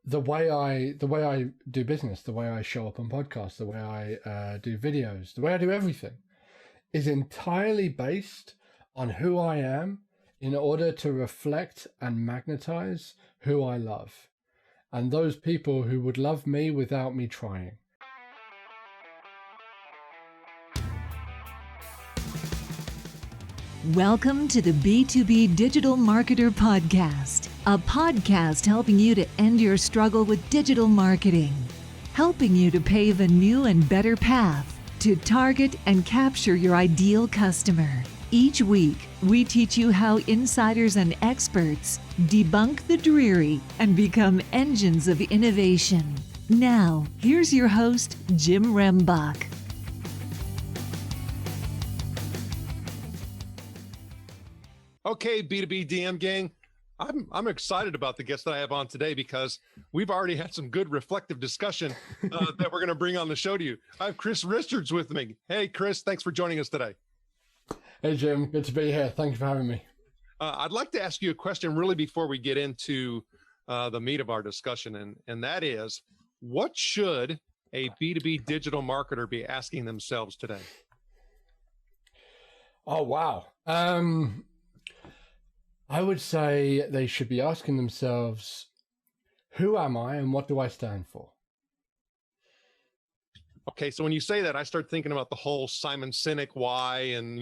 the way I do business, the way I show up on podcasts, the way I do videos, the way I do everything is entirely based on who I am in order to reflect and magnetize who I love and those people who would love me without me trying. Welcome to the B2B Digital Marketer Podcast, a podcast helping you to end your struggle with digital marketing, helping you to pave a new and better path to target and capture your ideal customer. Each week, we teach you how insiders and experts debunk the dreary and become engines of innovation. Now, here's your host, Jim Rembach. Okay, B2B DM gang, I'm excited about the guest that I have on today because we've already had some good reflective discussion that we're going to bring on the show to you. I have Chris Richards with me. Hey, Chris, thanks for joining us today. Hey, Jim, good to be here. Thank you for having me. I'd like to ask you a question really before we get into the meat of our discussion, and that is, what should a B2B digital marketer be asking themselves today? Oh, wow. I would say they should be asking themselves, who am I and what do I stand for? Okay, so when you say that, I start thinking about the whole Simon Sinek why, and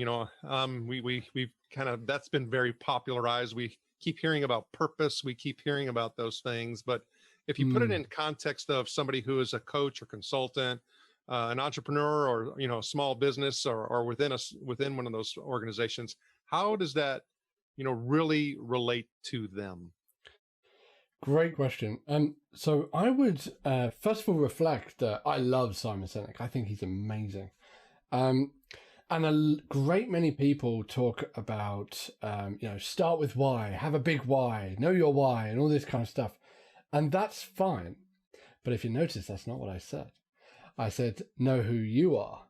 we've kind of, that's been very popularized. We keep hearing about purpose, we keep hearing about those things, but if you put it in context of somebody who is a coach or consultant, an entrepreneur, or a small business, or within one of those organizations, how does that really relate to them? Great question. So I would first of all reflect that I love Simon Sinek. I think he's amazing. And a great many people talk about, start with why, have a big why, know your why, and all this kind of stuff. And that's fine. But if you notice, that's not what I said. I said, know who you are,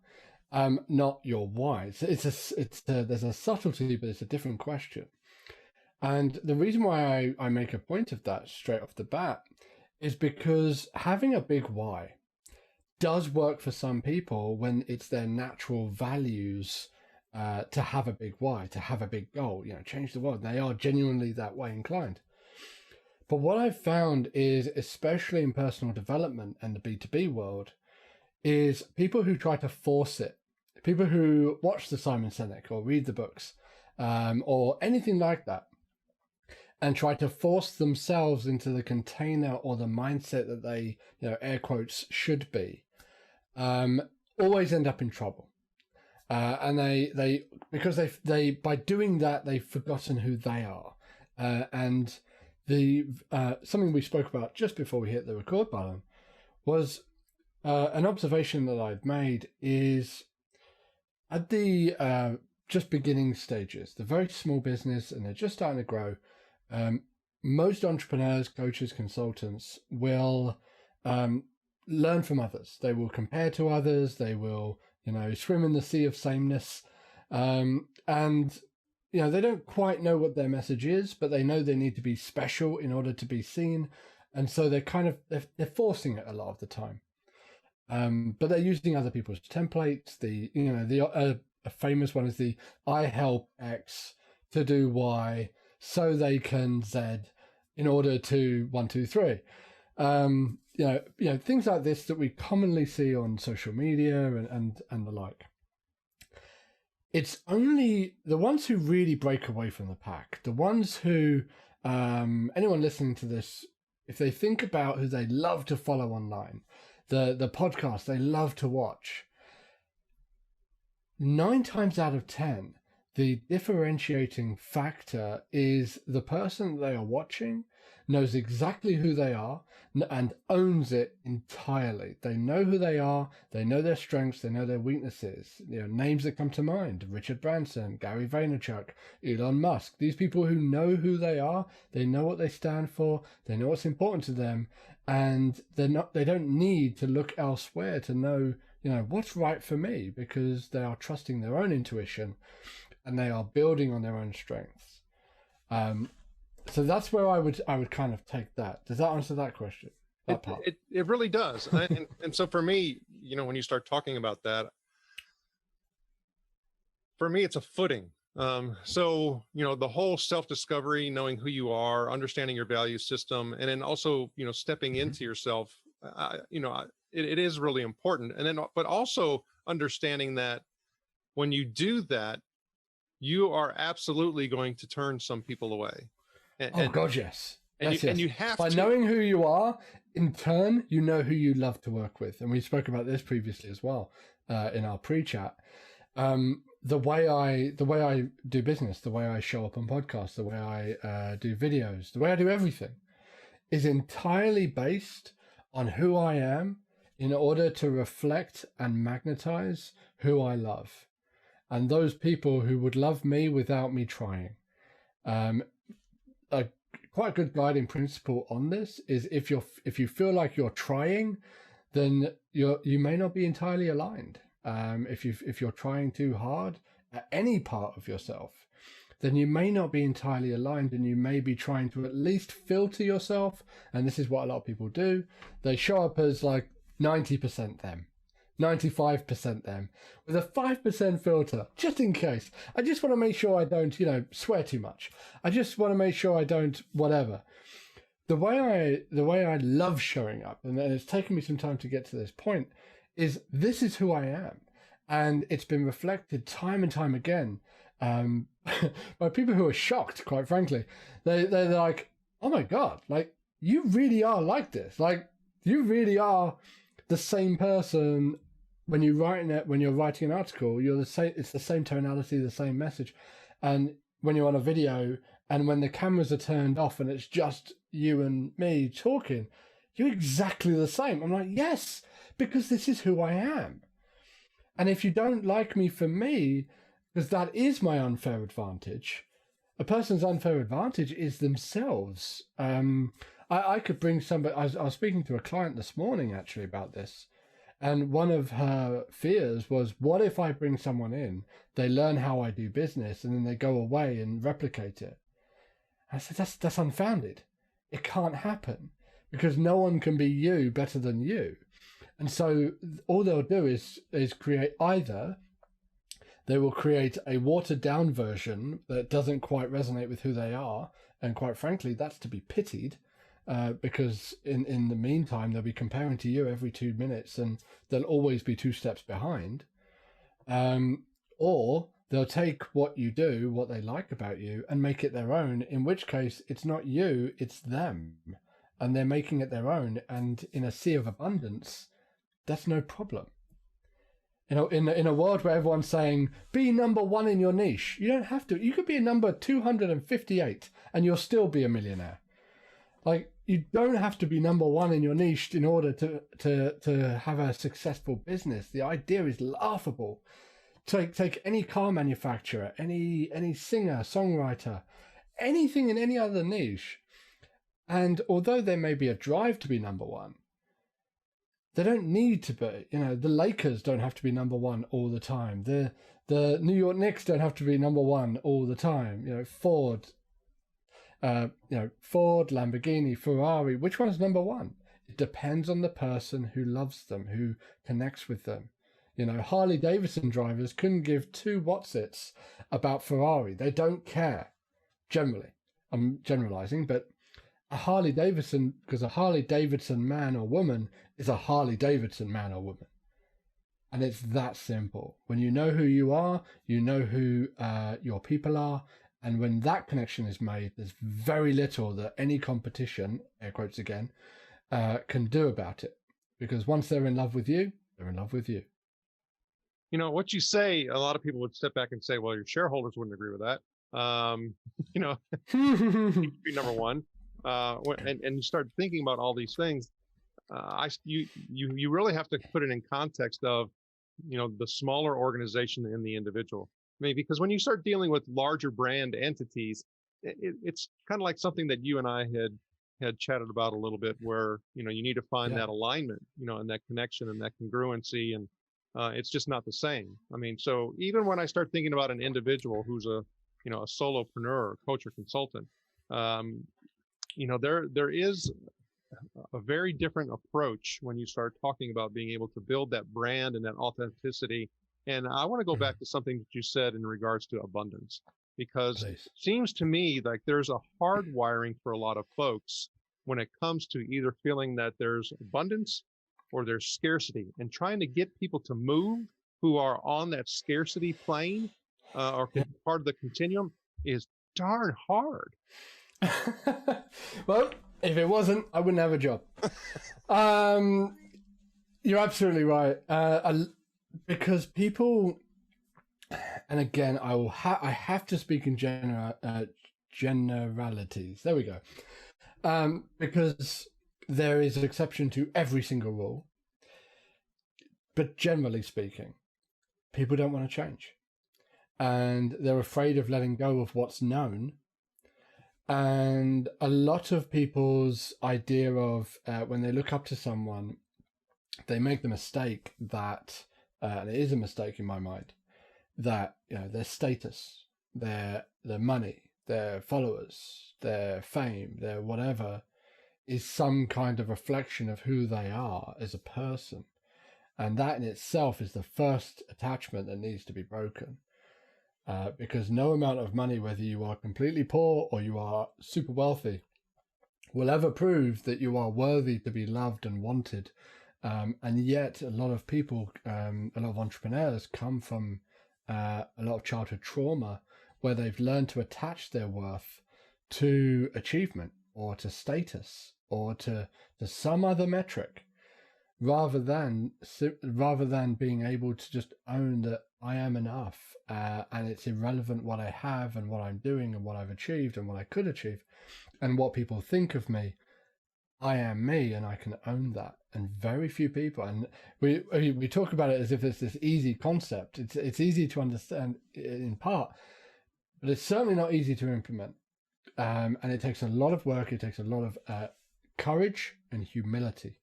not your why. There's a subtlety, but it's a different question. And the reason why I make a point of that straight off the bat is because having a big why does work for some people when it's their natural values to have a big why, to have a big goal, change the world. They are genuinely that way inclined. But what I've found is, especially in personal development and the B2B world, is people who try to force it, people who watch the Simon Sinek or read the books or anything like that, and try to force themselves into the container or the mindset that they, air quotes, should be, always end up in trouble. And they because they by doing that, they've forgotten who they are. And the something we spoke about just before we hit the record button was an observation that I've made is at the just beginning stages, the very small business, and they're just starting to grow. Most entrepreneurs, coaches, consultants will learn from others. They will compare to others. They will, swim in the sea of sameness. And, they don't quite know what their message is, but they know they need to be special in order to be seen. And so they're forcing it a lot of the time. But they're using other people's templates. A famous one is the I help X to do Y, so they can Z in order to 1, 2, 3. Things like this that we commonly see on social media and the like. It's only the ones who really break away from the pack, the ones who, anyone listening to this, if they think about who they love to follow online, the podcast they love to watch, 9 times out of 10, the differentiating factor is the person they are watching knows exactly who they are and owns it entirely. They know who they are, they know their strengths, they know their weaknesses. Names that come to mind: Richard Branson, Gary Vaynerchuk, Elon Musk. These people who know who they are, they know what they stand for, they know what's important to them, and they don't need to look elsewhere to know, what's right for me, because they are trusting their own intuition and they are building on their own strengths. So that's where I would kind of take that. Does that answer that question? that part. It really does. And so for me, when you start talking about that, for me, it's a footing. So, the whole self-discovery, knowing who you are, understanding your value system, and then also, stepping into yourself, it is really important. And then, but also understanding that when you do that, you are absolutely going to turn some people away. Oh God, yes. And you have by to, knowing who you are, in turn, you know who you love to work with. And we spoke about this previously as well in our pre-chat. The way I do business, the way I show up on podcasts, the way I do videos, the way I do everything is entirely based on who I am in order to reflect and magnetize who I love and those people who would love me without me trying. Quite a good guiding principle on this is if you feel like you're trying, then you may not be entirely aligned. If you're trying too hard at any part of yourself, then you may not be entirely aligned, and you may be trying to at least filter yourself. And this is what a lot of people do. They show up as like 90% them, 95% them, with a 5% filter, just in case. I just want to make sure I don't, swear too much. I just want to make sure I don't whatever. The way I love showing up, and it's taken me some time to get to this point, is this is who I am. And it's been reflected time and time again by people who are shocked, quite frankly. They're like, oh my God, like, you really are like this. Like, you really are the same person when you're writing an article. You're the same. It's the same tonality, the same message. And when you're on a video and when the cameras are turned off and it's just you and me talking, you're exactly the same. I'm like, yes, because this is who I am. And if you don't like me for me, because that is my unfair advantage, a person's unfair advantage is themselves. I could bring somebody, I was speaking to a client this morning actually about this, and one of her fears was, what if I bring someone in, they learn how I do business, and then they go away and replicate it? I said, that's unfounded. It can't happen, because no one can be you better than you. And so all they'll do is create, either they will create a watered down version that doesn't quite resonate with who they are. And quite frankly, that's to be pitied, because in the meantime, they'll be comparing to you every 2 minutes and they'll always be 2 steps behind. Or they'll take what you do, what they like about you, and make it their own, in which case it's not you, it's them. And they're making it their own. And in a sea of abundance, that's no problem. In a world where everyone's saying, be number 1 in your niche, you don't have to. You could be a number 258 and you'll still be a millionaire. Like, you don't have to be number 1 in your niche in order to have a successful business. The idea is laughable. Take any car manufacturer, any singer, songwriter, anything in any other niche. And although there may be a drive to be number 1, they don't need to be. The Lakers don't have to be number 1 all the time. The New York Knicks don't have to be number 1 all the time. Ford, Lamborghini, Ferrari. Which one is number 1? It depends on the person who loves them, who connects with them. Harley Davidson drivers couldn't give 2 whatsits about Ferrari. They don't care. Generally, I'm generalizing, but a Harley Davidson man or woman is a Harley Davidson man or woman. And it's that simple. When you know who you are, you know who your people are. And when that connection is made, there's very little that any competition, air quotes again, can do about it. Because once they're in love with you, they're in love with you. What you say, a lot of people would step back and say, well, your shareholders wouldn't agree with that. Be number 1. And you start thinking about all these things, you really have to put it in context of, the smaller organization and the individual. I mean, because when you start dealing with larger brand entities, it's kind of like something that you and I had chatted about a little bit, where, you need to find that alignment, and that connection and that congruency. And it's just not the same. I mean, so even when I start thinking about an individual who's a solopreneur or coach or consultant, there is a very different approach when you start talking about being able to build that brand and that authenticity. And I want to go back to something that you said in regards to abundance, because it Please. seems to me like there's a hard wiring for a lot of folks when it comes to either feeling that there's abundance or there's scarcity, and trying to get people to move who are on that scarcity plane or part of the continuum is darn hard. Well, if it wasn't, I wouldn't have a job. You're absolutely right. Because people, and again, I have to speak in generalities. There we go. Because there is an exception to every single rule. But generally speaking, people don't want to change. And they're afraid of letting go of what's known. And a lot of people's idea of when they look up to someone, they make the mistake that, and it is a mistake in my mind, that their status, their money, their followers, their fame, their whatever, is some kind of reflection of who they are as a person. And that in itself is the first attachment that needs to be broken. Because no amount of money, whether you are completely poor or you are super wealthy, will ever prove that you are worthy to be loved and wanted. And yet a lot of people, a lot of entrepreneurs come from a lot of childhood trauma where they've learned to attach their worth to achievement or to status or to some other metric, rather than being able to just own that I am enough, and it's irrelevant what I have and what I'm doing and what I've achieved and what I could achieve and what people think of me. I am me, and I can own that. And very few people, and we talk about it as if it's this easy concept. It's easy to understand in part, but it's certainly not easy to implement. And it takes a lot of work. It takes a lot of courage and humility.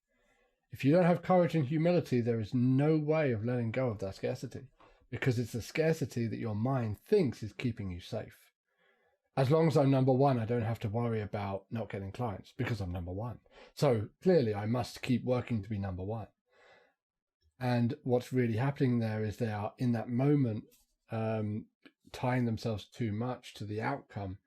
If you don't have courage and humility, there is no way of letting go of that scarcity, because it's the scarcity that your mind thinks is keeping you safe. As long as I'm number one, I don't have to worry about not getting clients because I'm number one. So clearly I must keep working to be number one. And what's really happening there is they are in that moment tying themselves too much to the outcome,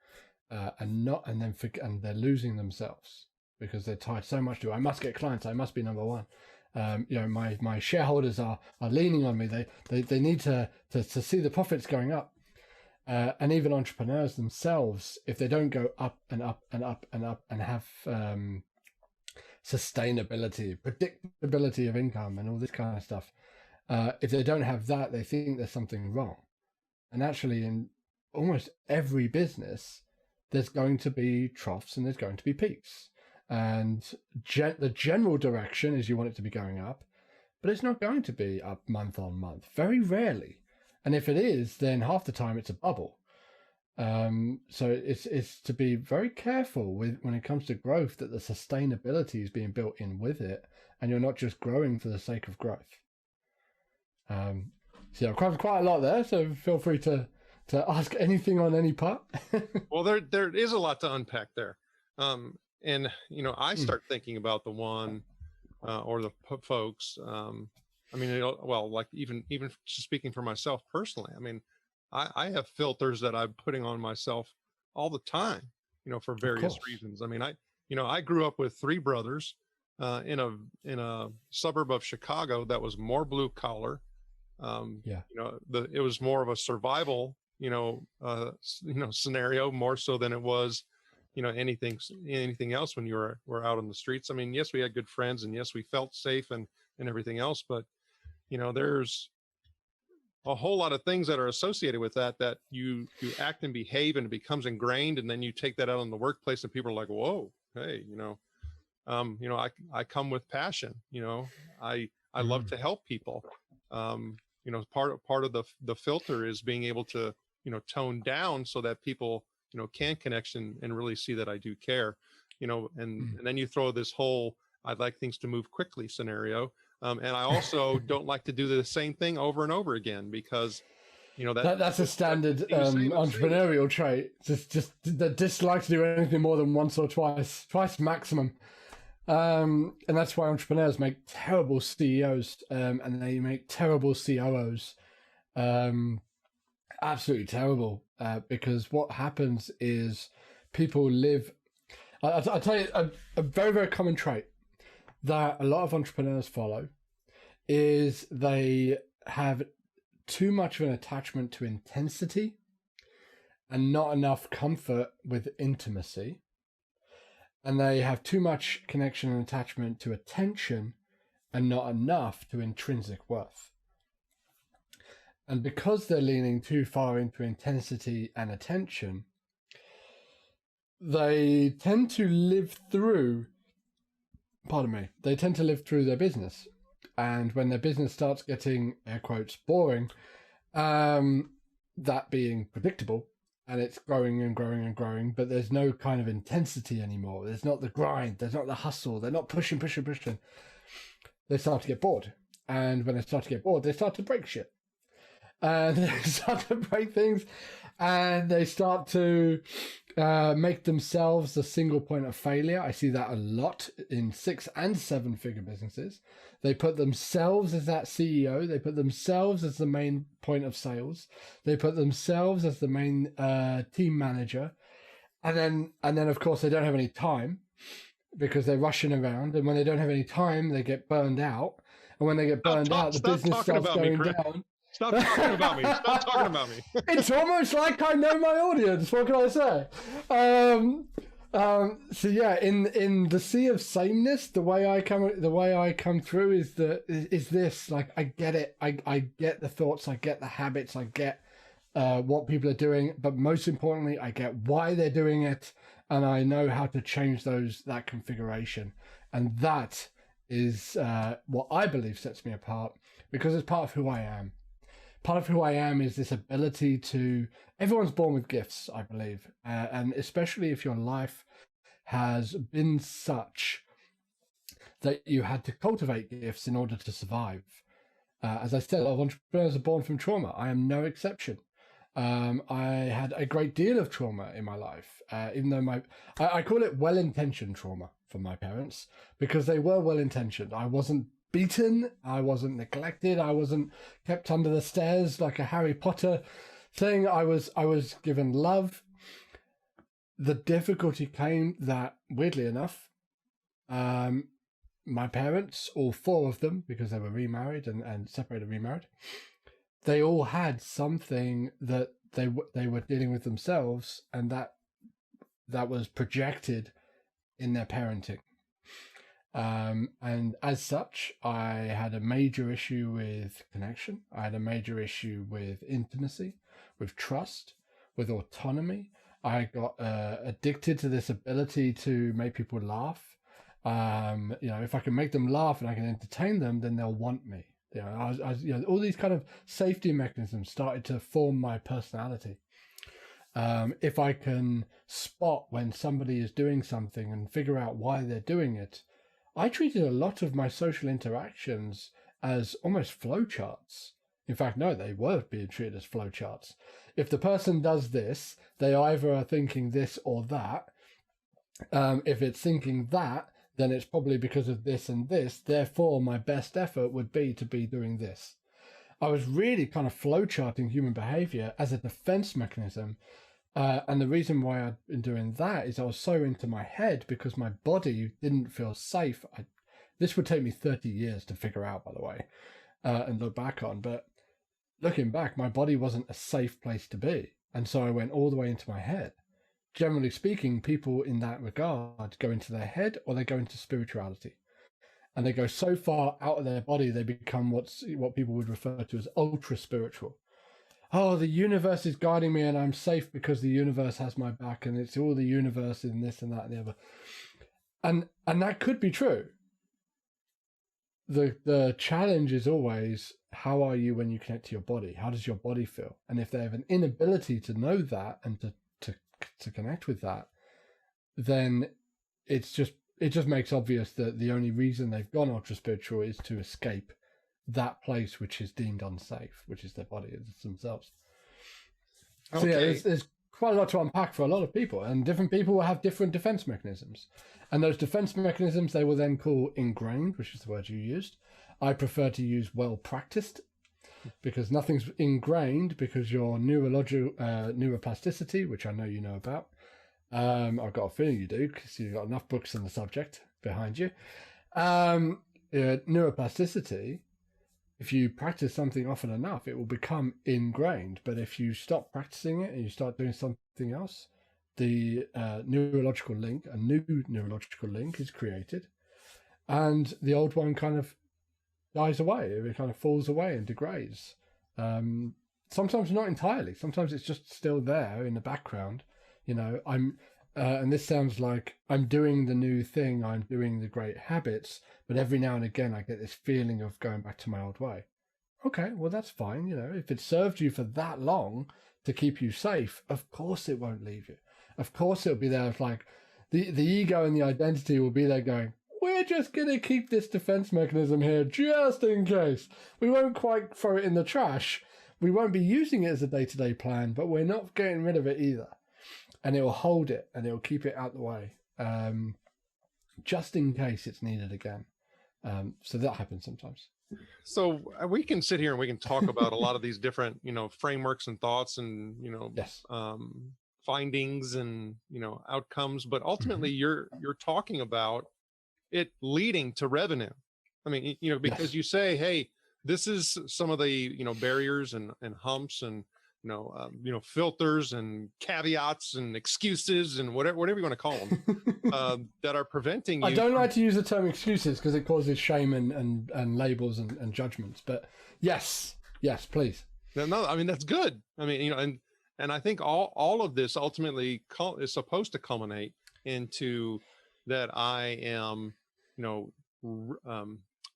and they're losing themselves because they're tied so much to, I must get clients, I must be number one. My shareholders are leaning on me. They need to see the profits going up. And even entrepreneurs themselves, if they don't go up and up and up and up and have sustainability, predictability of income and all this kind of stuff, if they don't have that, they think there's something wrong. And actually in almost every business, there's going to be troughs and there's going to be peaks. And the general direction is you want it to be going up, but it's not going to be up month on month, very rarely. And if it is, then half the time it's a bubble. So it's to be very careful when it comes to growth, that the sustainability is being built in with it, and you're not just growing for the sake of growth. So I've covered quite a lot there, so feel free to ask anything on any part. Well, there is a lot to unpack there. And I start thinking about the one or the folks. Like even speaking for myself personally, I mean, I have filters that I'm putting on myself all the time, for various reasons. I mean, I grew up with three brothers in a suburb of Chicago that was more blue collar. It was more of a survival, scenario more so than it was, anything else when you were out on the streets. I mean, yes, we had good friends, and yes, we felt safe and everything else, but there's a whole lot of things that are associated with that you act and behave, and it becomes ingrained, and then you take that out in the workplace and people are like, whoa, hey, I come with passion, I love to help people. Part of the filter is being able to, tone down so that people, can connect and really see that I do care, and then you throw this whole, I'd like things to move quickly scenario. And I also don't like to do the same thing over and over again, because, that's a standard entrepreneurial trait. Just the dislike to do anything more than once or twice maximum. And that's why entrepreneurs make terrible CEOs, and they make terrible COOs. Absolutely terrible, because what happens is people live. I'll tell you a very, very common trait that a lot of entrepreneurs follow is they have too much of an attachment to intensity and not enough comfort with intimacy. And they have too much connection and attachment to attention and not enough to intrinsic worth. And because they're leaning too far into intensity and attention, they tend to live through, they tend to live through their business. And when their business starts getting, air quotes, boring, that being predictable, and it's growing and growing and growing, but there's no kind of intensity anymore. There's not the grind. There's not the hustle. They're not pushing. They start to get bored. And when they start to get bored, they start to break shit. And they start to break things, and they start to make themselves the single point of failure. I see that a lot in 6 and 7 figure businesses. They put themselves as that CEO. They put themselves as the main point of sales. They put themselves as the main team manager. And then of course they don't have any time because they're rushing around. And when they don't have any time, they get burned out. And when they get burned out, the business starts going down. Stop talking about me. Stop talking about me. It's almost like I know my audience. What can I say? So yeah, in the sea of sameness, the way I come through is this. Like, I get it. I get the thoughts. I get the habits. I get what people are doing. But most importantly, I get why they're doing it, and I know how to change that configuration. And that is what I believe sets me apart, because it's part of who I am. Part of who I am is this ability to, everyone's born with gifts, I believe. And especially if your life has been such that you had to cultivate gifts in order to survive. As I said, a lot of entrepreneurs are born from trauma. I am no exception. I had a great deal of trauma in my life, even though I call it well-intentioned trauma from my parents, because they were well-intentioned. I wasn't beaten, I wasn't neglected, I wasn't kept under the stairs like a Harry Potter thing. I was given love. The difficulty came that, weirdly enough, my parents, all 4 of them, because they were remarried and separated, remarried, they all had something that they were dealing with themselves, and that was projected in their parenting. And as such, I had a major issue with connection. I had a major issue with intimacy, with trust, with autonomy. I got addicted to this ability to make people laugh. If I can make them laugh and I can entertain them, then they'll want me. All these kind of safety mechanisms started to form my personality. If I can spot when somebody is doing something and figure out why they're doing it, I treated a lot of my social interactions as almost flowcharts. In fact, no, they were being treated as flowcharts. If the person does this, they either are thinking this or that. If it's thinking that, then it's probably because of this and this. Therefore, my best effort would be to be doing this. I was really kind of flowcharting human behavior as a defense mechanism. And the reason why I'd been doing that is I was so into my head because my body didn't feel safe. This would take me 30 years to figure out, by the way, and look back on. But looking back, my body wasn't a safe place to be. And so I went all the way into my head. Generally speaking, people in that regard go into their head or they go into spirituality. And they go so far out of their body, they become what people would refer to as ultra spiritual. Oh, the universe is guiding me and I'm safe because the universe has my back and it's all the universe in this and that and the other. And that could be true. The challenge is always, how are you when you connect to your body? How does your body feel? And if they have an inability to know that and to connect with that, then it just makes obvious that the only reason they've gone ultra spiritual is to escape that place which is deemed unsafe, which is their body, it's themselves. Okay. So yeah, there's quite a lot to unpack for a lot of people, and different people will have different defense mechanisms. And those defense mechanisms, they will then call ingrained, which is the word you used. I prefer to use well practiced, because nothing's ingrained, because your neuroplasticity, which I know you know about, I've got a feeling you do, because you've got enough books on the subject behind you. Neuroplasticity, if you practice something often enough, it will become ingrained. But if you stop practicing it and you start doing something else, the neurological link, a new neurological link is created, and the old one kind of dies away. It kind of falls away and degrades. Sometimes not entirely. Sometimes it's just still there in the background. You know, and this sounds like I'm doing the new thing, I'm doing the great habits, but every now and again I get this feeling of going back to my old way. Okay, well, that's fine. You know, if it served you for that long to keep you safe, of course it won't leave you. Of course it'll be there. It's like the ego and the identity will be there going, we're just going to keep this defense mechanism here just in case. We won't quite throw it in the trash. We won't be using it as a day-to-day plan, but we're not getting rid of it either. And it will hold it, and it will keep it out the way, just in case it's needed again. So that happens sometimes. So we can sit here and we can talk about a lot of these different, frameworks and thoughts and, Yes. findings and, outcomes, but ultimately you're talking about it leading to revenue. I mean, because Yes. you say, hey, this is some of the, barriers and humps and, filters and caveats and excuses and whatever you want to call them, that are preventing you. I don't like to use the term excuses because it causes shame and labels and judgments. But yes, please. No, I mean, that's good. I mean, and I think all of this ultimately is supposed to culminate into that I am,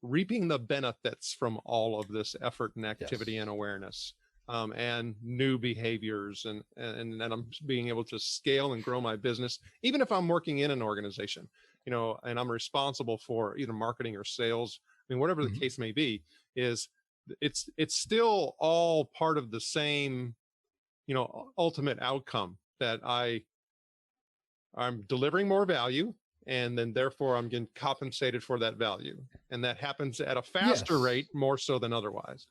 reaping the benefits from all of this effort and activity Yes. and awareness. And new behaviors and I'm being able to scale and grow my business, even if I'm working in an organization, and I'm responsible for either marketing or sales. I mean, whatever the case may be, it's still all part of the same, ultimate outcome that I'm delivering more value, and then therefore I'm getting compensated for that value. And that happens at a faster rate, more so than otherwise.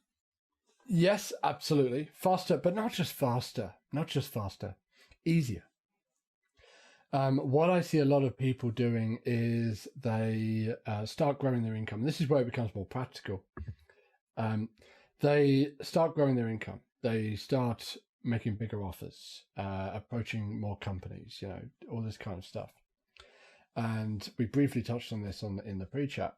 Yes, absolutely. Faster, but not just faster, easier. What I see a lot of people doing is they start growing their income. This is where it becomes more practical. They start growing their income. They start making bigger offers, approaching more companies, all this kind of stuff. And we briefly touched on this in the pre-chat.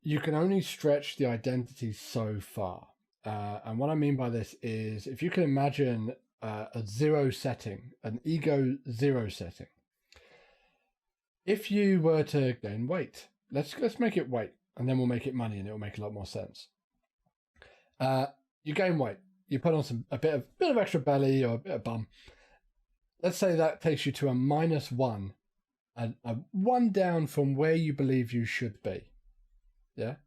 You can only stretch the identity so far. And what I mean by this is, if you can imagine a zero setting, an ego zero setting. If you were to gain weight, let's make it weight, and then we'll make it money, and it'll make a lot more sense. You gain weight, you put on a bit of extra belly or a bit of bum. Let's say that takes you to a -1, a 1 down from where you believe you should be. Yeah.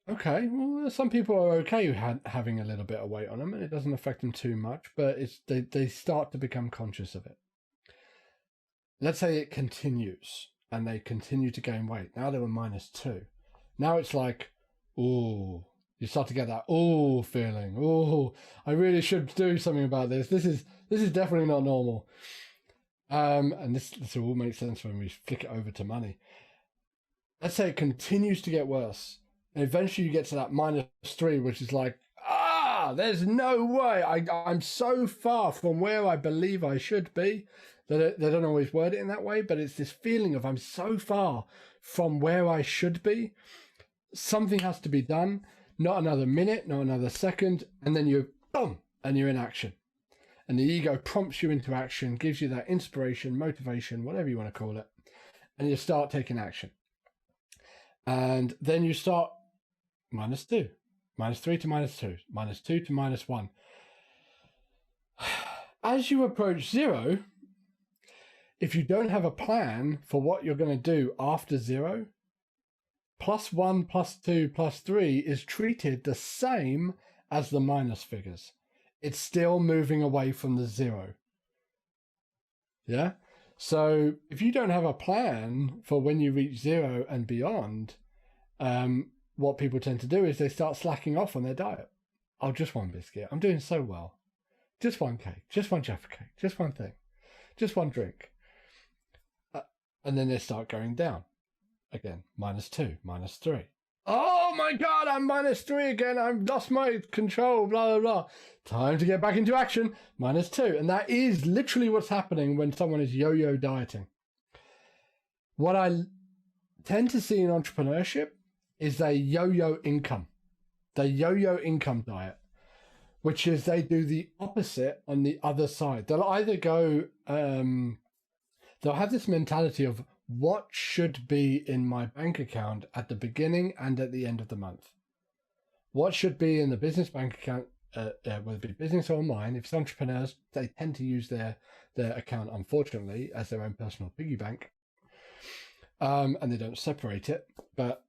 Okay. Well, some people are okay having a little bit of weight on them, and it doesn't affect them too much. But they start to become conscious of it. Let's say it continues, and they continue to gain weight. Now they were -2. Now it's like, oh, you start to get that feeling. Oh, I really should do something about this. This is definitely not normal. And this all makes sense when we flick it over to money. Let's say it continues to get worse. And eventually you get to that -3, which is like, there's no way. I'm so far from where I believe I should be. They don't always word it in that way, but it's this feeling of I'm so far from where I should be. Something has to be done. Not another minute, not another second. And then and you're in action. And the ego prompts you into action, gives you that inspiration, motivation, whatever you want to call it. And you start taking action. And then you start -2, -3 to -2, -2 to -1. As you approach 0, if you don't have a plan for what you're going to do after 0, +1, +2, +3 is treated the same as the minus figures. it's still moving away from the zero. Yeah. So if you don't have a plan for when you reach zero and beyond, what people tend to do is they start slacking off on their diet. Oh, just one biscuit. I'm doing so well. Just one cake, just one Jaffa cake, just one thing, just one drink. And then they start going down again. -2, -3. Oh my God, I'm -3 again. I've lost my control, blah, blah, blah. Time to get back into action. -2. And that is literally what's happening when someone is yo-yo dieting. What I tend to see in entrepreneurship is they yo-yo income. They yo-yo income diet, which is they do the opposite on the other side. They'll either go, they'll have this mentality of what should be in my bank account at the beginning and at the end of the month. What should be in the business bank account, whether it be business or mine. If it's entrepreneurs, they tend to use their account, unfortunately, as their own personal piggy bank. And they don't separate it, but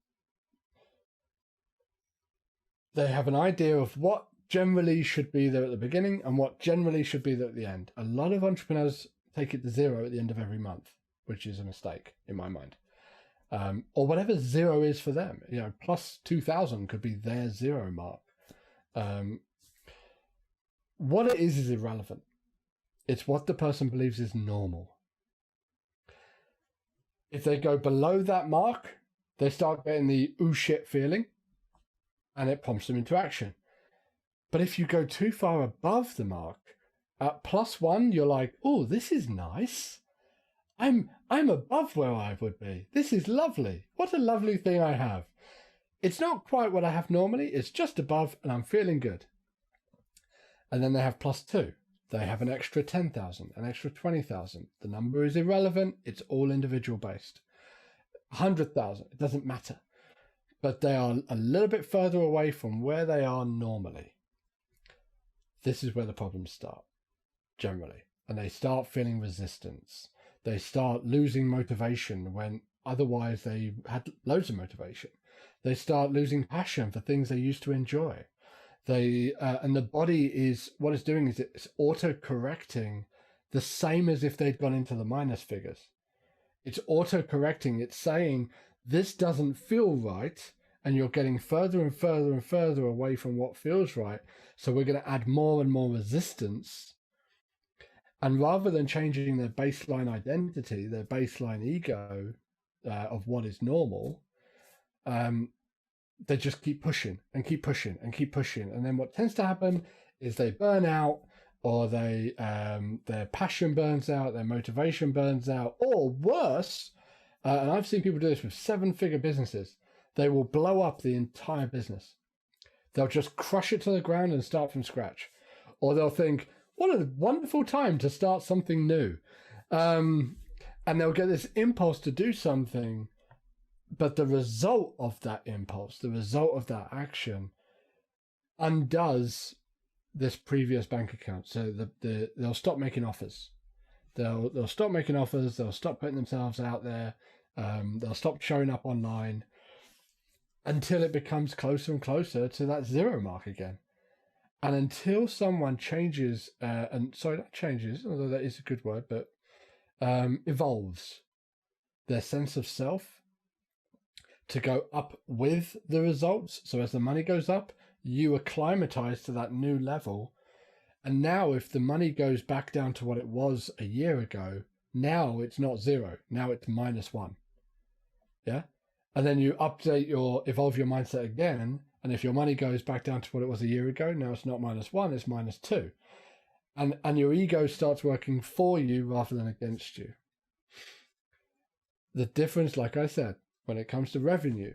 they have an idea of what generally should be there at the beginning and what generally should be there at the end. A lot of entrepreneurs take it to zero at the end of every month, which is a mistake in my mind. Or whatever zero is for them. You know, plus 2,000 could be their zero mark. What it is irrelevant. It's what the person believes is normal. If they go below that mark, they start getting the ooh shit feeling, and it prompts them into action. But if you go too far above the mark, at +1, you're like, oh, this is nice. I'm above where I would be. This is lovely. What a lovely thing I have. It's not quite what I have normally. It's just above, and I'm feeling good. And then they have +2. They have an extra 10,000, an extra 20,000. The number is irrelevant. It's all individual based. 100,000. It doesn't matter. But they are a little bit further away from where they are normally. This is where the problems start, generally. And they start feeling resistance. They start losing motivation when otherwise they had loads of motivation. They start losing passion for things they used to enjoy. And the body is, what it's doing is it's auto-correcting the same as if they'd gone into the minus figures. It's auto-correcting. It's saying, this doesn't feel right, and you're getting further and further and further away from what feels right. So we're going to add more and more resistance. And rather than changing their baseline identity, their baseline ego of what is normal, they just keep pushing and keep pushing and keep pushing. And then what tends to happen is they burn out, or their passion burns out, their motivation burns out, or worse, and I've seen people do this with 7-figure businesses, they will blow up the entire business. They'll just crush it to the ground and start from scratch. Or they'll think, what a wonderful time to start something new. And they'll get this impulse to do something, but the result of that impulse, the result of that action, undoes this previous bank account. So they'll stop making offers. They'll stop making offers. They'll stop putting themselves out there. They'll stop showing up online until it becomes closer and closer to that zero mark again. And until someone changes, not changes, although that is a good word, but evolves their sense of self to go up with the results. So as the money goes up, you acclimatize to that new level. And now if the money goes back down to what it was a year ago, now it's not zero. Now it's -1. Yeah. And then you evolve your mindset again. And if your money goes back down to what it was a year ago, now it's not -1, it's -2. And your ego starts working for you rather than against you. The difference, like I said, when it comes to revenue,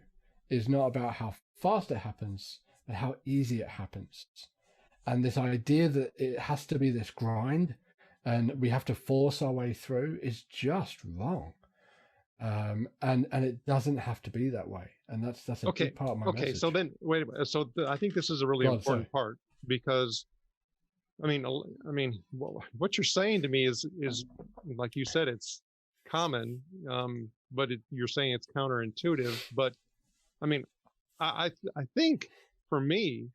is not about how fast it happens, but how easy it happens. And this idea that it has to be this grind and we have to force our way through is just wrong. And it doesn't have to be that way. And that's a big part of my message. Okay, so then, wait a minute. So I think this is a really important part, because, I mean, what you're saying to me is like you said, it's common, but you're saying it's counterintuitive. But I mean, I think for me,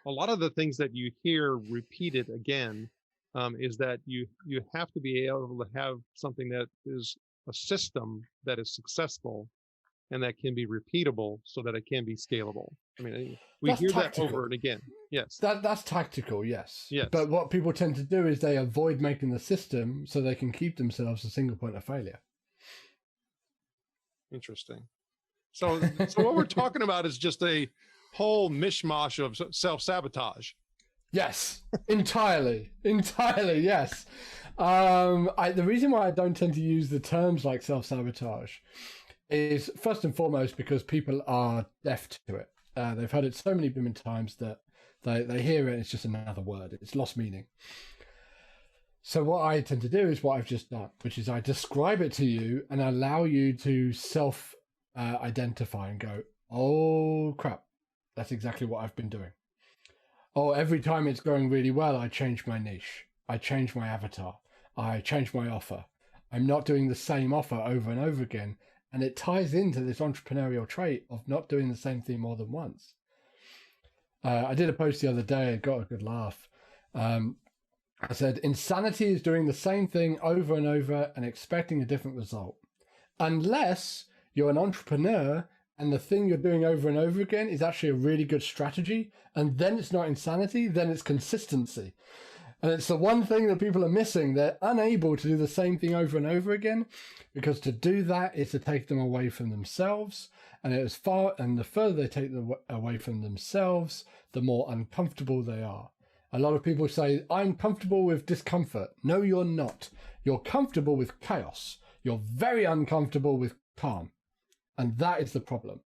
a lot of the things that you hear repeated again is that you have to be able to have something that is a system that is successful and that can be repeatable so that it can be scalable. I mean, we That's hear tactical. that over and again. Yes. That's tactical, yes. Yes. But what people tend to do is they avoid making the system so they can keep themselves a single point of failure. Interesting. So what we're talking about is just a whole mishmash of self-sabotage. Yes, entirely, yes. The reason why I don't tend to use the terms like self-sabotage is first and foremost because people are deaf to it. They've heard it so many times that they hear it and it's just another word. It's lost meaning. So what I tend to do is what I've just done, which is I describe it to you and allow you to self-identify and go, oh crap, that's exactly what I've been doing. Oh, every time it's going really well, I change my niche. I change my avatar. I change my offer. I'm not doing the same offer over and over again. And it ties into this entrepreneurial trait of not doing the same thing more than once. I did a post the other day and got a good laugh. I said, insanity is doing the same thing over and over and expecting a different result. Unless you're an entrepreneur and the thing you're doing over and over again is actually a really good strategy, and then it's not insanity, then it's consistency. And it's the one thing that people are missing. They're unable to do the same thing over and over again, because to do that is to take them away from themselves. And the further they take them away from themselves, the more uncomfortable they are. A lot of people say, I'm comfortable with discomfort. No, you're not. You're comfortable with chaos. You're very uncomfortable with calm. And that is the problem.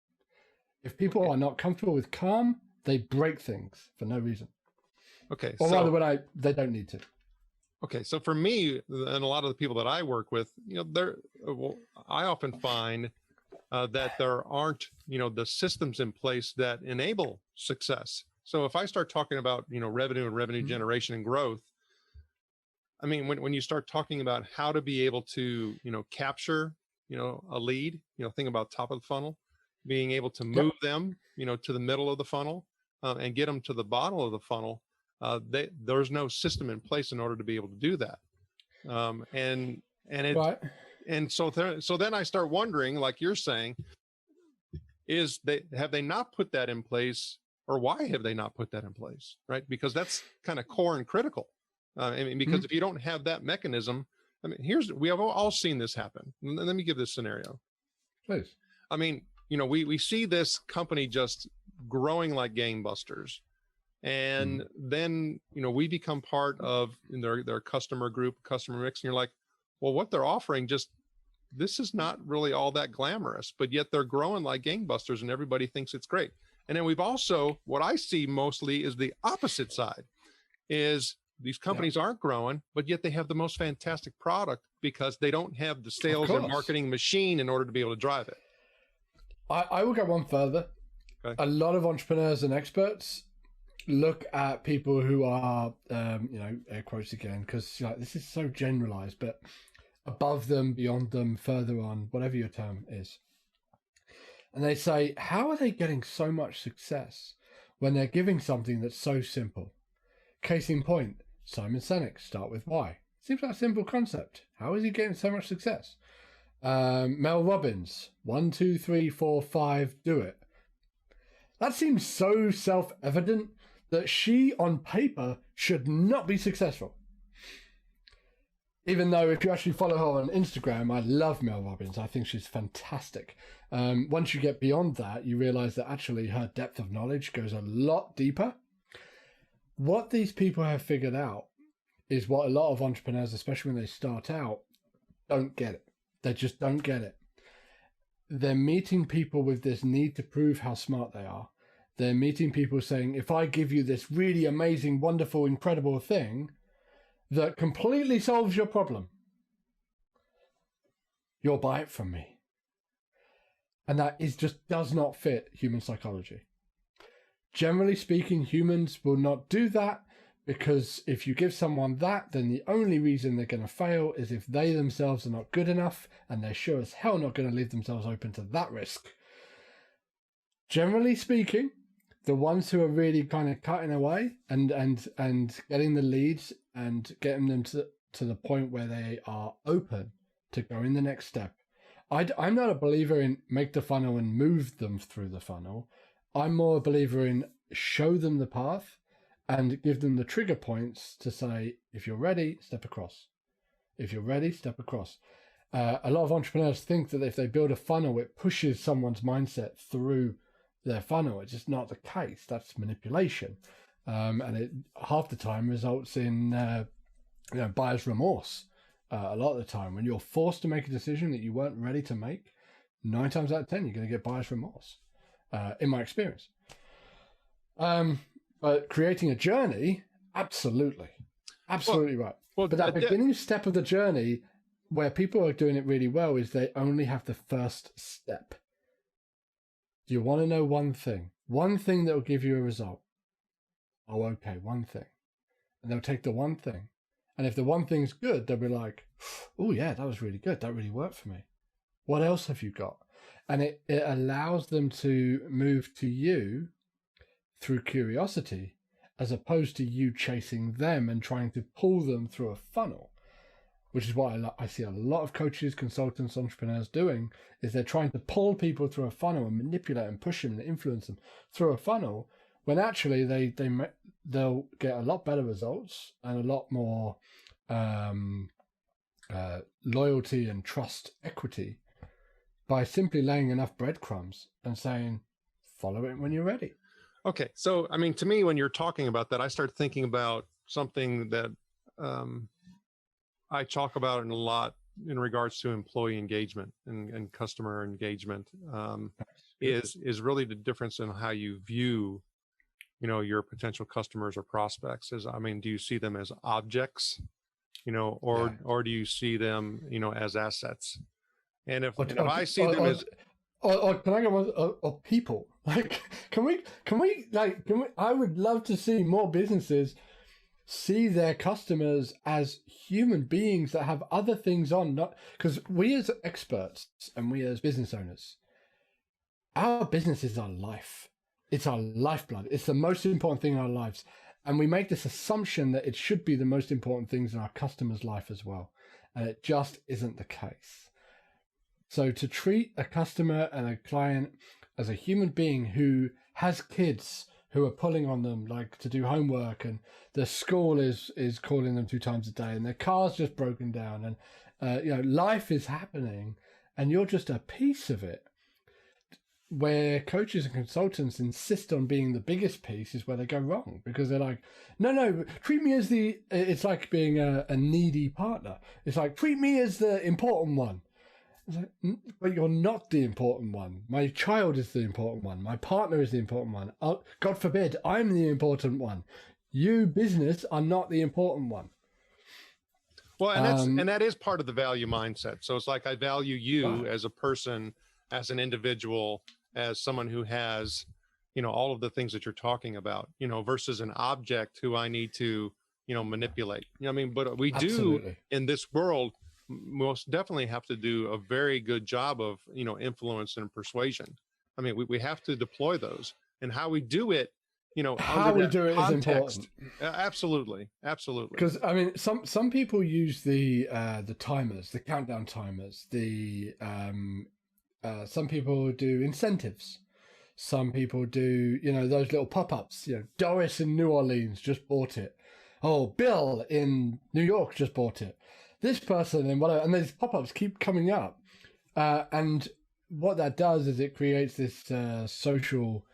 If people are not comfortable with calm, they break things for no reason. Okay. Or rather, they don't need to. Okay. So for me and a lot of the people that I work with, I often find that there aren't, the systems in place that enable success. So if I start talking about, revenue and revenue generation and growth, I mean, when you start talking about how to be able to, capture, a lead, think about top of the funnel, being able to move them, to the middle of the funnel and get them to the bottom of the funnel. There's no system in place in order to be able to do that. So then I start wondering, like you're saying, have they not put that in place, or why have they not put that in place? Right. Because that's kind of core and critical. Because if you don't have that mechanism, we have all seen this happen. Let me give this scenario. Please. I mean, we see this company just growing like gangbusters. And then, we become part of their customer group, customer mix. And you're like, well, what they're offering this is not really all that glamorous, but yet they're growing like gangbusters and everybody thinks it's great. And then we've also, what I see mostly is the opposite side, is these companies aren't growing, but yet they have the most fantastic product because they don't have the sales and marketing machine in order to be able to drive it. I will go one further. Okay. A lot of entrepreneurs and experts look at people who are, air quotes again, because this is so generalized, but above them, beyond them, further on, whatever your term is. And they say, how are they getting so much success when they're giving something that's so simple? Case in point, Simon Sinek, start with why. Seems like a simple concept. How is he getting so much success? Mel Robbins, 1, 2, 3, 4, 5, do it. That seems so self-evident that she, on paper, should not be successful. Even though if you actually follow her on Instagram, I love Mel Robbins. I think she's fantastic. Once you get beyond that, you realize that actually her depth of knowledge goes a lot deeper. What these people have figured out is what a lot of entrepreneurs, especially when they start out, don't get it. They just don't get it. They're meeting people with this need to prove how smart they are. They're meeting people saying, if I give you this really amazing, wonderful, incredible thing that completely solves your problem, you'll buy it from me. And that does not fit human psychology. Generally speaking, humans will not do that, because if you give someone that, then the only reason they're going to fail is if they themselves are not good enough, and they're sure as hell not going to leave themselves open to that risk. Generally speaking, the ones who are really kind of cutting away and getting the leads and getting them to the point where they are open to going the next step. I'm not a believer in make the funnel and move them through the funnel. I'm more a believer in show them the path and give them the trigger points to say, if you're ready, step across. If you're ready, step across. A lot of entrepreneurs think that if they build a funnel, it pushes someone's mindset through their funnel. It's just not the case. That's manipulation. And it half the time results in buyer's remorse. A lot of the time, when you're forced to make a decision that you weren't ready to make, 9 times out of 10, you're going to get buyer's remorse, in my experience. But creating a journey, absolutely right. But that beginning step of the journey, where people are doing it really well, is they only have the first step. Do you want to know one thing that will give you a result? Oh, okay, one thing. And they'll take the one thing. And if the one thing's good, they'll be like, oh yeah, that was really good. That really worked for me. What else have you got? And it allows them to move to you through curiosity, as opposed to you chasing them and trying to pull them through a funnel, which is what I see a lot of coaches, consultants, entrepreneurs doing, is they're trying to pull people through a funnel and manipulate and push them and influence them through a funnel, when actually they'll get a lot better results and a lot more loyalty and trust equity by simply laying enough breadcrumbs and saying, follow it when you're ready. Okay. So, I mean, to me, when you're talking about that, I start thinking about something that I talk about in a lot in regards to employee engagement and customer engagement, is really the difference in how you view, your potential customers or prospects. Do you see them as objects, or do you see them, as assets? And if I see them as, or can I go or people? Like, can we? I would love to see more businesses see their customers as human beings that have other things on, not because we as experts and we as business owners, our business is our life. It's our lifeblood. It's the most important thing in our lives. And we make this assumption that it should be the most important things in our customer's life as well. And it just isn't the case. So to treat a customer and a client as a human being who has kids who are pulling on them, like to do homework, and the school is calling them 2 times a day, and their car's just broken down, and life is happening, and you're just a piece of it. Where coaches and consultants insist on being the biggest piece is where they go wrong, because they're like, no, treat me as it's like being a needy partner. It's like, treat me as the important one. It's like, but you're not the important one. My child is the important one. My partner is the important one. Oh, God forbid, I'm the important one. You, business, are not the important one. Well, and that is part of the value mindset. So it's like, I value you as a person, as an individual, as someone who has, all of the things that you're talking about, versus an object who I need to, manipulate. But we do in this world most definitely have to do a very good job of, influence and persuasion. We have to deploy those, and how we do it, how we do it is important. Absolutely. Because some people use the timers, the countdown timers, some people do incentives. Some people do, those little pop-ups. Doris in New Orleans just bought it. Oh, Bill in New York just bought it. This person and whatever, and these pop-ups keep coming up. And what that does is it creates this social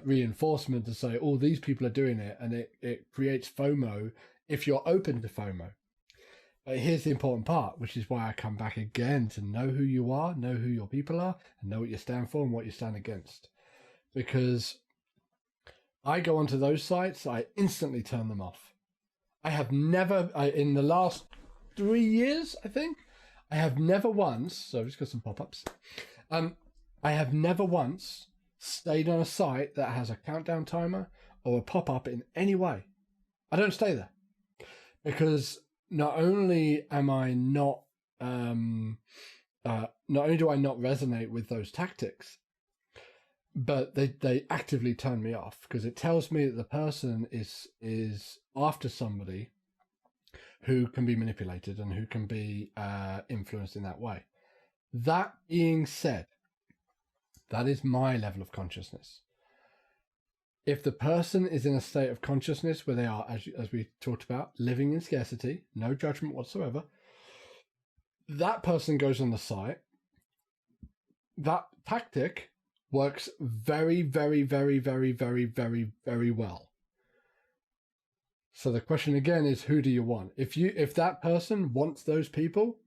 reinforcement to say, oh, these people are doing it, and it creates FOMO if you're open to FOMO. But here's the important part, which is why I come back again to know who you are, know who your people are, and know what you stand for and what you stand against. Because I go onto those sites, I instantly turn them off. I have never, in the last 3 years, I think, I have never once, so I've just got some pop-ups, I have never once stayed on a site that has a countdown timer or a pop-up in any way. I don't stay there. Because not only am I not only do I not resonate with those tactics, but they actively turn me off because it tells me that the person is after somebody who can be manipulated and who can be influenced in that way. That being said, that is my level of consciousness. If the person is in a state of consciousness where they are, as we talked about, living in scarcity, no judgment whatsoever, that person goes on the site. That tactic works very, very, very, very, very, very, very well. So the question again is, who do you want? If that person wants those people,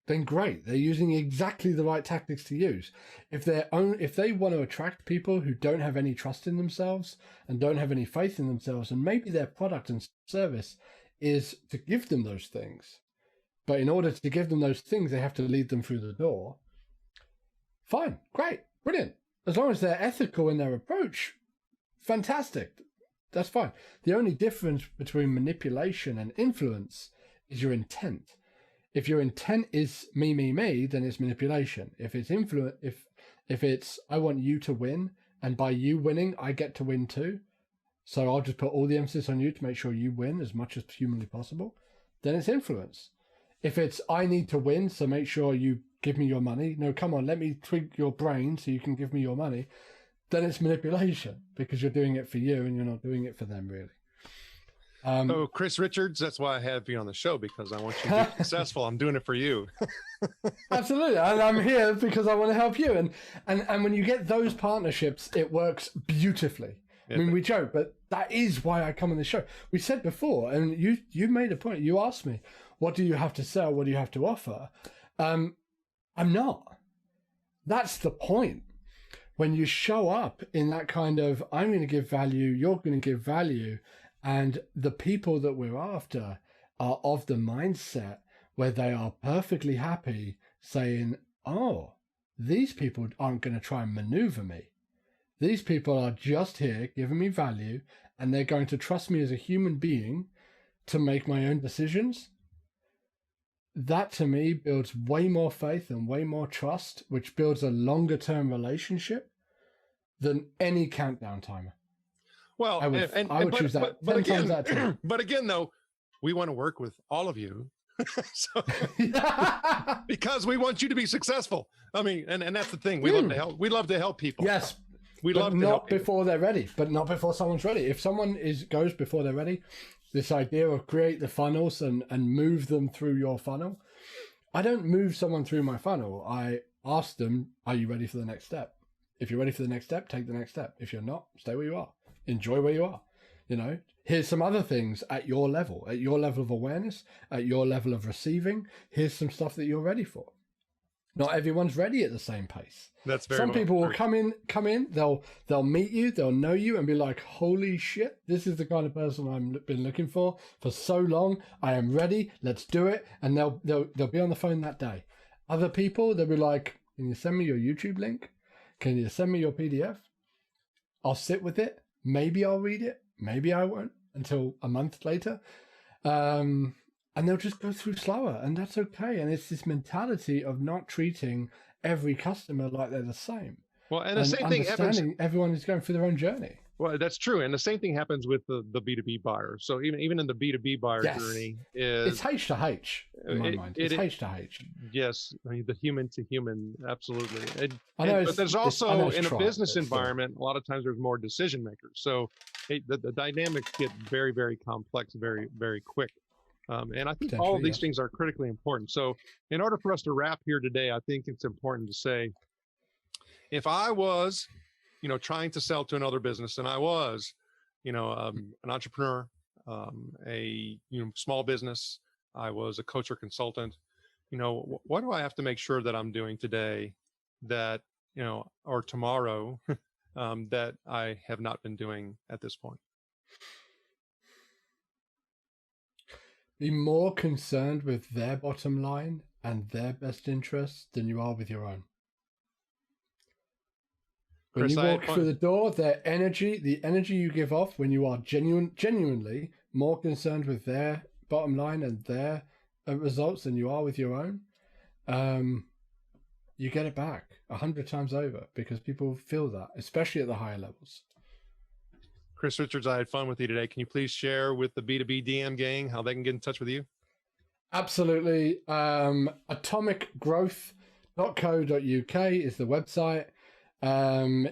then great. They're using exactly the right tactics to use. If they want to attract people who don't have any trust in themselves and don't have any faith in themselves, and maybe their product and service is to give them those things, but in order to give them those things, they have to lead them through the door. Fine, great, brilliant. As long as they're ethical in their approach, fantastic. That's fine. The only difference between manipulation and influence is your intent. If your intent is me, then it's manipulation. If it's influence, if it's I want you to win, and by you winning, I get to win too, so I'll just put all the emphasis on you to make sure you win as much as humanly possible, then it's influence. If it's I need to win, so make sure you give me your money. No, come on, let me tweak your brain so you can give me your money. Then it's manipulation because you're doing it for you and you're not doing it for them, really. So Chris Richards, that's why I have you on the show, because I want you to be successful. I'm doing it for you. Absolutely. And I'm here because I want to help you. And when you get those partnerships, it works beautifully. I mean, we joke, but that is why I come on the show. We said before, and you made a point. You asked me, what do you have to sell? What do you have to offer? I'm not. That's the point. When you show up in that kind of, I'm going to give value, you're going to give value, and the people that we're after are of the mindset where they are perfectly happy saying, oh, these people aren't going to try and maneuver me. These people are just here giving me value, and they're going to trust me as a human being to make my own decisions. That to me builds way more faith and way more trust, which builds a longer term relationship than any countdown timer. Well, I would choose that. But again, times out of 10. But again, though, we want to work with all of you. So, because we want you to be successful. I mean, and that's the thing. We love to help. We love to help people. Yes, we love to not help before they're ready. But not before someone's ready. If someone goes before they're ready, this idea of create the funnels and move them through your funnel. I don't move someone through my funnel. I ask them, "Are you ready for the next step? If you're ready for the next step, take the next step. If you're not, stay where you are. Enjoy where you are. You know, here's some other things at your level of awareness, at your level of receiving. Here's some stuff that you're ready for. Not everyone's ready at the same pace. That's very Some people will come in, they'll meet you, they'll know you and be like, holy shit, this is the kind of person I've been looking for so long. I am ready. Let's do it. And they'll be on the phone that day. Other people, they'll be like, can you send me your YouTube link? Can you send me your PDF? I'll sit with it. Maybe I'll read it. Maybe I won't until a month later. And they'll just go through slower, and that's okay. And it's this mentality of not treating every customer like they're the same. Well, and the same thing happens. Everyone is going through their own journey. Well, that's true. And the same thing happens with the B2B buyer. So even in the B2B buyer journey it's H to H in my mind. It's H to H. Yes. I mean, the human to human. Absolutely. But there's also in a business environment, a lot of times there's more decision makers. So the dynamics get very, very complex, very, very quick. And I think all of these things are critically important. So in order for us to wrap here today, I think it's important to say, if I was, trying to sell to another business, and I was, an entrepreneur, a small business, I was a coach or consultant, what do I have to make sure that I'm doing today that, or tomorrow that I have not been doing at this point? Be more concerned with their bottom line and their best interests than you are with your own. When you walk through the door, the energy you give off when you are genuinely more concerned with their bottom line and their results than you are with your own, you get it back 100 times over because people feel that, especially at the higher levels. Chris Richards, I had fun with you today. Can you please share with the B2B DM gang how they can get in touch with you? Absolutely. Atomicgrowth.co.uk is the website.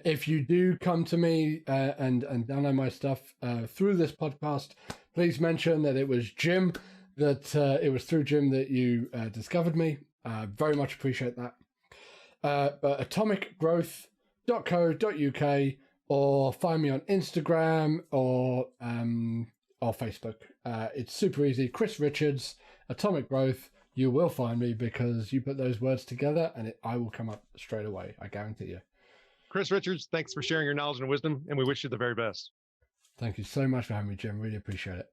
If you do come to me and download my stuff through this podcast, please mention that it was Jim, that it was through Jim that you discovered me. Very much appreciate that. But atomicgrowth.co.uk, or find me on Instagram or Facebook. It's super easy. Chris Richards, Atomic Growth. You will find me because you put those words together and I will come up straight away. I guarantee you. Chris Richards, thanks for sharing your knowledge and wisdom, and we wish you the very best. Thank you so much for having me, Jim. Really appreciate it.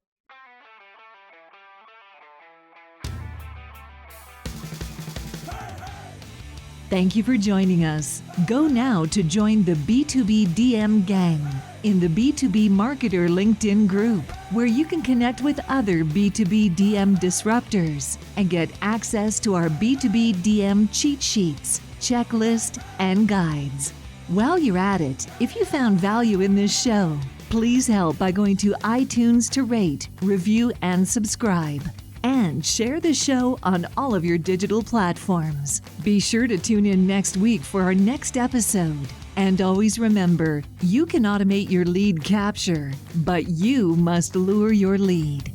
Thank you for joining us. Go now to join the B2B DM gang in the B2B Marketer LinkedIn group, where you can connect with other B2B DM disruptors and get access to our B2B DM cheat sheets, checklist, and guides. While you're at it, if you found value in this show, please help by going to iTunes to rate, review, and subscribe. And share the show on all of your digital platforms. Be sure to tune in next week for our next episode. And always remember, you can automate your lead capture, but you must lure your lead.